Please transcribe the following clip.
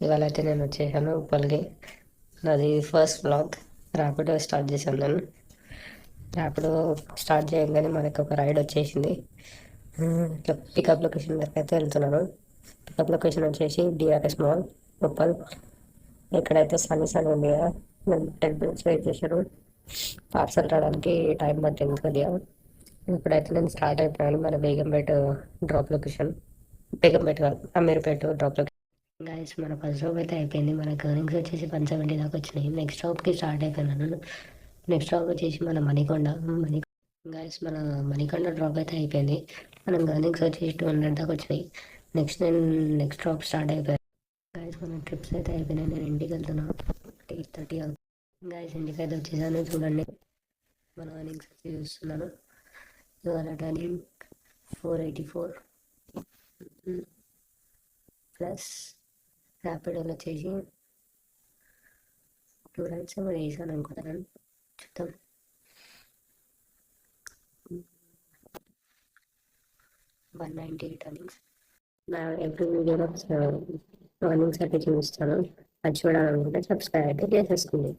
ఇవాళ అయితే నేను వచ్చేసాను ఉప్పల్కి. నాది ఫస్ట్ వ్లాగ్. ర్యాపిడో స్టార్ట్ చేశాను నేను. ర్యాపిడో స్టార్ట్ చేయగానే మనకి ఒక రైడ్ వచ్చేసింది. ఇట్లా పికప్ లొకేషన్ దగ్గర అయితే వెళ్తున్నాను. పికప్ లొకేషన్ వచ్చేసి డిఆర్ఎస్ మాల్ ఉప్పల్. ఇక్కడైతే సన్నీ సన్ ఉంది కదా, నేను 10 minutes వెయిట్ చేశాను. పార్సల్ రావడానికి టైం పట్టింది కొద్దిగా. ఇప్పుడైతే నేను స్టార్ట్ అయిపోయాను మన బేగంపేట డ్రాప్ లొకేషన్. బేగంపేట కాదు, అమీర్పేట డ్రాప్ లొకేషన్. గైస్ మన ఫస్ట్ స్టాప్ అయితే అయిపోయింది. మన ఎర్నింగ్స్ వచ్చేసి 170 దాకా వచ్చినాయి. నెక్స్ట్ స్టాప్కి స్టార్ట్ అయిపోయినాను. నెక్స్ట్ స్టాప్ వచ్చేసి మన మణికొండ. గైస్ మన మణికొండ డ్రాప్ అయితే అయిపోయింది. మన ఎర్నింగ్స్ వచ్చేసి 200 దాకా వచ్చినాయి. నెక్స్ట్ స్టాప్ స్టార్ట్ అయిపోయాయి. గైస్ మన ట్రిప్స్ అయితే అయిపోయినాయి. నేను ఇంటికి వెళ్తున్నాను. 8:30 అవుతుంది. గైస్ ఇంటికి అయితే వచ్చేసాను. చూడండి మన ఎర్నింగ్స్ అయితే చూస్తున్నాను. ఇవాళ టర్నింగ్ 484 ప్లస్ ర్యాపిడోలో వచ్చేసి 2 rides ఏమో వేసాను అనుకుంటున్నాను. చూద్దాం. 198 earnings. నా ఎవ్రీ వీడియోలో ఎర్నింగ్స్ అయితే చూపిస్తాను. అది చూడాలనుకుంటే సబ్స్క్రైబ్ అయితే చేసేసుకోండి.